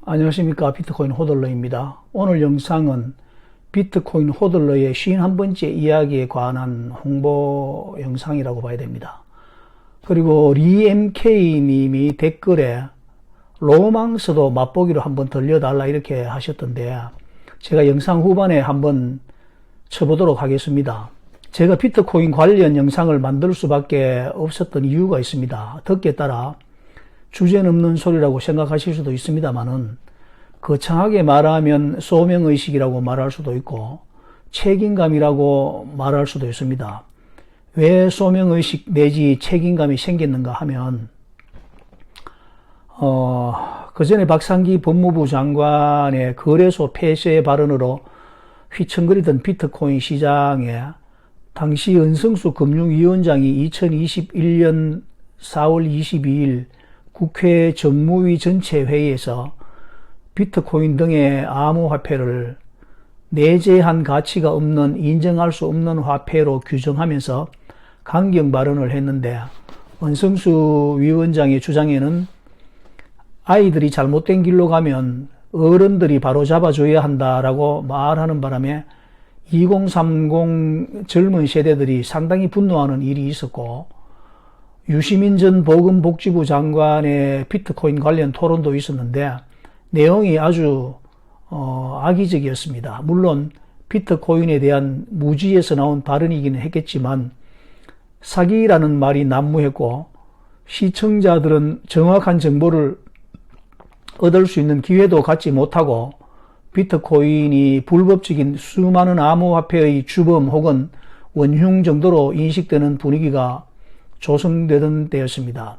안녕하십니까. 비트코인 호들러입니다. 오늘 영상은 비트코인 호들러의 51번째 이야기에 관한 홍보 영상이라고 봐야 됩니다. 그리고 리MK 님이 댓글에 로망스도 맛보기로 한번 들려달라 이렇게 하셨던데, 제가 영상 후반에 한번 쳐보도록 하겠습니다. 제가 비트코인 관련 영상을 만들 수밖에 없었던 이유가 있습니다. 듣기에 따라 주제넘는 소리라고 생각하실 수도 있습니다만은, 거창하게 말하면 소명의식이라고 말할 수도 있고 책임감이라고 말할 수도 있습니다. 왜 소명의식 내지 책임감이 생겼는가 하면, 그 전에 박상기 법무부 장관의 거래소 폐쇄 발언으로 휘청거리던 비트코인 시장에 당시 은성수 금융위원장이 2021년 4월 22일 국회 정무위 전체 회의에서 비트코인 등의 암호화폐를 내재한 가치가 없는 인정할 수 없는 화폐로 규정하면서 강경 발언을 했는데, 은성수 위원장의 주장에는 아이들이 잘못된 길로 가면 어른들이 바로 잡아줘야 한다라고 말하는 바람에 2030 젊은 세대들이 상당히 분노하는 일이 있었고, 유시민 전 보건복지부 장관의 비트코인 관련 토론도 있었는데 내용이 아주 악의적이었습니다. 물론 비트코인에 대한 무지에서 나온 발언이기는 했겠지만 사기라는 말이 난무했고, 시청자들은 정확한 정보를 얻을 수 있는 기회도 갖지 못하고 비트코인이 불법적인 수많은 암호화폐의 주범 혹은 원흉 정도로 인식되는 분위기가 조성되던 때였습니다.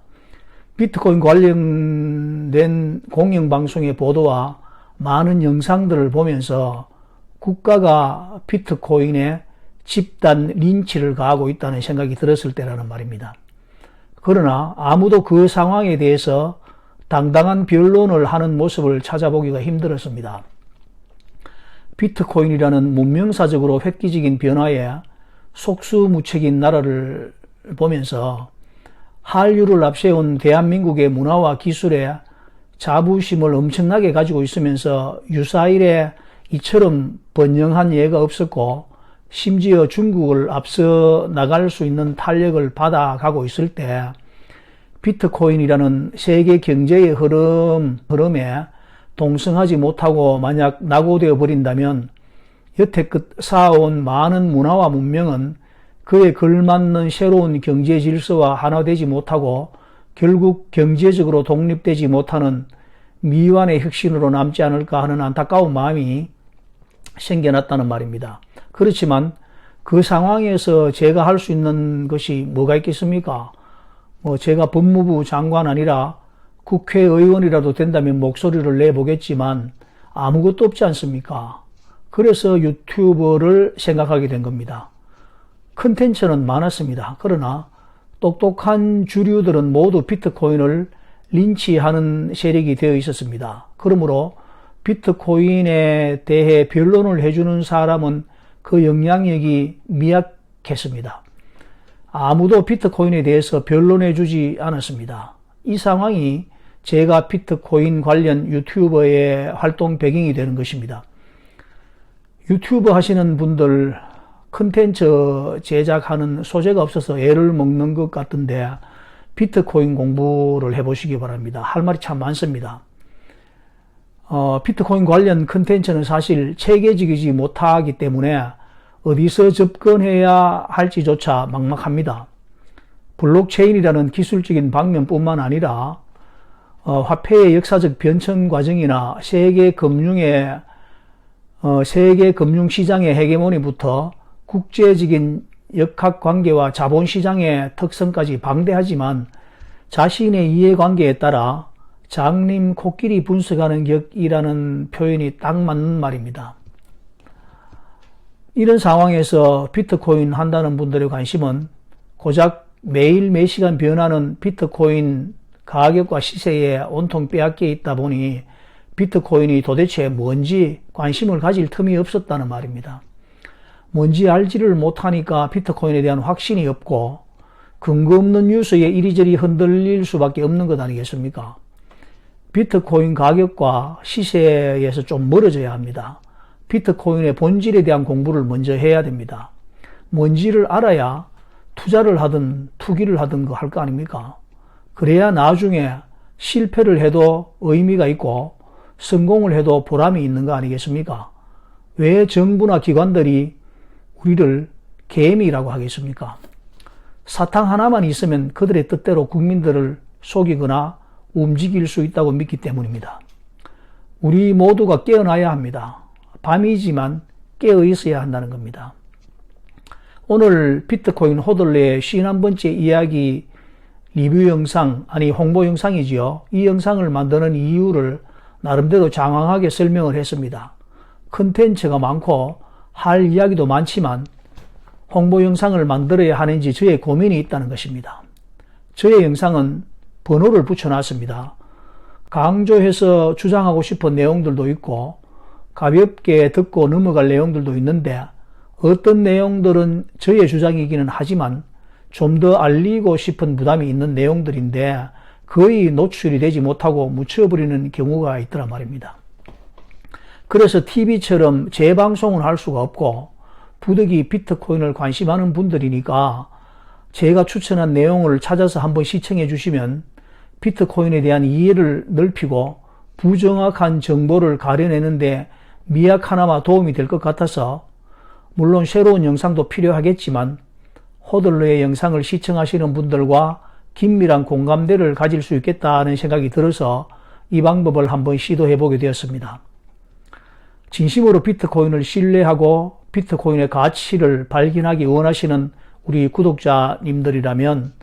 비트코인 관련된 공영방송의 보도와 많은 영상들을 보면서 국가가 비트코인에 집단 린치를 가하고 있다는 생각이 들었을 때라는 말입니다. 그러나 아무도 그 상황에 대해서 당당한 변론을 하는 모습을 찾아보기가 힘들었습니다. 비트코인이라는 문명사적으로 획기적인 변화에 속수무책인 나라를 보면서 한류를 앞세운 대한민국의 문화와 기술에 자부심을 엄청나게 가지고 있으면서 유사일에 이처럼 번영한 예가 없었고, 심지어 중국을 앞서 나갈 수 있는 탄력을 받아가고 있을 때 비트코인이라는 세계 경제의 흐름에 동승하지 못하고 만약 낙오되어 버린다면 여태껏 쌓아온 많은 문화와 문명은 그에 걸맞는 새로운 경제 질서와 하나 되지 못하고 결국 경제적으로 독립되지 못하는 미완의 혁신으로 남지 않을까 하는 안타까운 마음이 생겨났다는 말입니다. 그렇지만 그 상황에서 제가 할 수 있는 것이 뭐가 있겠습니까? 제가 법무부 장관 아니라 국회의원이라도 된다면 목소리를 내보겠지만 아무것도 없지 않습니까? 그래서 유튜버를 생각하게 된 겁니다. 컨텐츠는 많았습니다. 그러나 똑똑한 주류들은 모두 비트코인을 린치하는 세력이 되어 있었습니다. 그러므로 비트코인에 대해 변론을 해주는 사람은 그 영향력이 미약했습니다. 아무도 비트코인에 대해서 변론해주지 않았습니다. 이 상황이 제가 비트코인 관련 유튜버의 활동 배경이 되는 것입니다. 유튜브 하시는 분들 컨텐츠 제작하는 소재가 없어서 애를 먹는 것 같은데 비트코인 공부를 해보시기 바랍니다. 할 말이 참 많습니다. 비트코인 관련 컨텐츠는 사실 체계적이지 못하기 때문에 어디서 접근해야 할지조차 막막합니다. 블록체인이라는 기술적인 방면뿐만 아니라 화폐의 역사적 변천 과정이나 세계 금융시장의 헤게모니부터 국제적인 역학관계와 자본시장의 특성까지 방대하지만 자신의 이해관계에 따라 장님 코끼리 분석하는 격이라는 표현이 딱 맞는 말입니다. 이런 상황에서 비트코인 한다는 분들의 관심은 고작 매일 매시간 변하는 비트코인 가격과 시세에 온통 빼앗겨 있다 보니 비트코인이 도대체 뭔지 관심을 가질 틈이 없었다는 말입니다. 뭔지 알지를 못하니까 비트코인에 대한 확신이 없고 근거 없는 뉴스에 이리저리 흔들릴 수밖에 없는 것 아니겠습니까? 비트코인 가격과 시세에서 좀 멀어져야 합니다. 비트코인의 본질에 대한 공부를 먼저 해야 됩니다. 뭔지를 알아야 투자를 하든 투기를 하든 할 거 아닙니까? 그래야 나중에 실패를 해도 의미가 있고 성공을 해도 보람이 있는 거 아니겠습니까? 왜 정부나 기관들이 우리를 개미라고 하겠습니까? 사탕 하나만 있으면 그들의 뜻대로 국민들을 속이거나 움직일 수 있다고 믿기 때문입니다. 우리 모두가 깨어나야 합니다. 밤이지만 깨어 있어야 한다는 겁니다. 오늘 비트코인 호들레의 51번째 이야기 리뷰 영상, 아니 홍보 영상이지요. 이 영상을 만드는 이유를 나름대로 장황하게 설명을 했습니다. 컨텐츠가 많고 할 이야기도 많지만 홍보 영상을 만들어야 하는지 저의 고민이 있다는 것입니다. 저의 영상은 번호를 붙여놨습니다. 강조해서 주장하고 싶은 내용들도 있고 가볍게 듣고 넘어갈 내용들도 있는데 어떤 내용들은 저의 주장이기는 하지만 좀 더 알리고 싶은 부담이 있는 내용들인데 거의 노출이 되지 못하고 묻혀버리는 경우가 있더란 말입니다. 그래서 TV처럼 재방송을 할 수가 없고 부득이 비트코인을 관심하는 분들이니까 제가 추천한 내용을 찾아서 한번 시청해 주시면 비트코인에 대한 이해를 넓히고 부정확한 정보를 가려내는데 미약 하나마 도움이 될 것 같아서 물론 새로운 영상도 필요하겠지만 호들러의 영상을 시청하시는 분들과 긴밀한 공감대를 가질 수 있겠다는 생각이 들어서 이 방법을 한번 시도해 보게 되었습니다. 진심으로 비트코인을 신뢰하고 비트코인의 가치를 발견하기 원하시는 우리 구독자님들이라면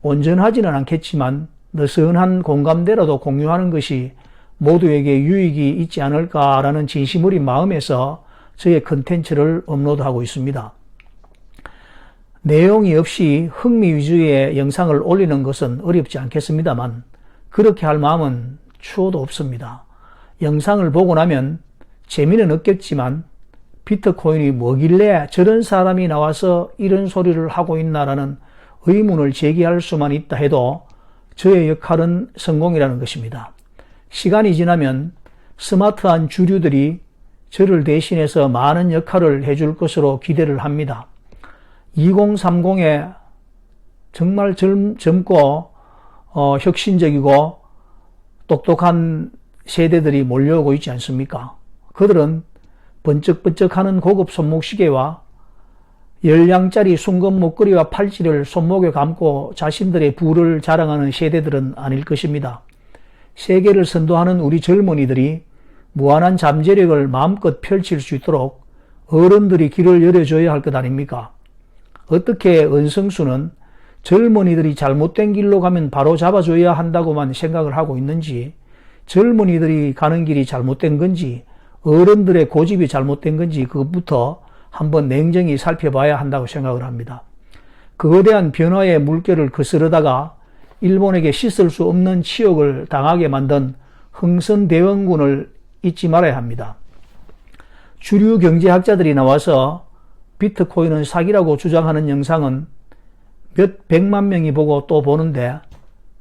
온전하지는 않겠지만 느슨한 공감대라도 공유하는 것이 모두에게 유익이 있지 않을까라는 진심 어린 마음에서 저의 컨텐츠를 업로드하고 있습니다. 내용이 없이 흥미 위주의 영상을 올리는 것은 어렵지 않겠습니다만 그렇게 할 마음은 추호도 없습니다. 영상을 보고 나면 재미는 없겠지만 비트코인이 뭐길래 저런 사람이 나와서 이런 소리를 하고 있나라는 의문을 제기할 수만 있다 해도 저의 역할은 성공이라는 것입니다. 시간이 지나면 스마트한 주류들이 저를 대신해서 많은 역할을 해줄 것으로 기대를 합니다. 2030에 정말 젊고 혁신적이고 똑똑한 세대들이 몰려오고 있지 않습니까? 그들은 번쩍번쩍하는 고급 손목시계와 10량짜리 순금 목걸이와 팔찌를 손목에 감고 자신들의 부를 자랑하는 세대들은 아닐 것입니다. 세계를 선도하는 우리 젊은이들이 무한한 잠재력을 마음껏 펼칠 수 있도록 어른들이 길을 열어줘야 할 것 아닙니까? 어떻게 은성수는 젊은이들이 잘못된 길로 가면 바로 잡아줘야 한다고만 생각을 하고 있는지, 젊은이들이 가는 길이 잘못된 건지, 어른들의 고집이 잘못된 건지 그것부터 한번 냉정히 살펴봐야 한다고 생각을 합니다. 거대한 변화의 물결을 거스르다가 일본에게 씻을 수 없는 치욕을 당하게 만든 흥선대원군을 잊지 말아야 합니다. 주류 경제학자들이 나와서 비트코인은 사기라고 주장하는 영상은 몇 백만 명이 보고 또 보는데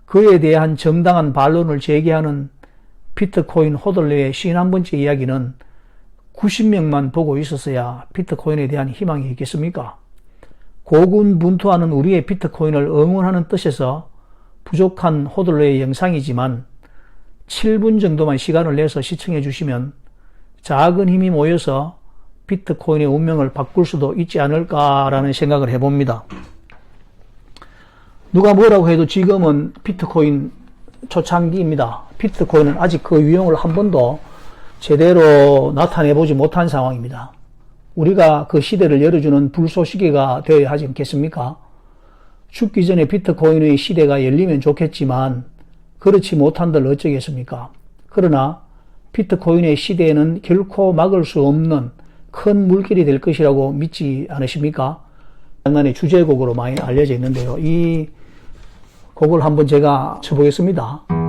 그에 대한 정당한 반론을 제기하는 비트코인 호들레의 51번째 이야기는 90명만 보고 있었어야 비트코인에 대한 희망이 있겠습니까? 고군분투하는 우리의 비트코인을 응원하는 뜻에서 부족한 호들레의 영상이지만 7분 정도만 시간을 내서 시청해 주시면 작은 힘이 모여서 비트코인의 운명을 바꿀 수도 있지 않을까라는 생각을 해봅니다. 누가 뭐라고 해도 지금은 비트코인 초창기입니다. 비트코인은 아직 그 유형을 한 번도 제대로 나타내보지 못한 상황입니다. 우리가 그 시대를 열어주는 불쏘시개가 되어야 하지 않겠습니까? 죽기 전에 비트코인의 시대가 열리면 좋겠지만 그렇지 못한들 어쩌겠습니까? 그러나 비트코인의 시대에는 결코 막을 수 없는 큰 물길이 될 것이라고 믿지 않으십니까? 장난의 주제곡으로 많이 알려져 있는데요. 이 곡을 한번 제가 쳐보겠습니다.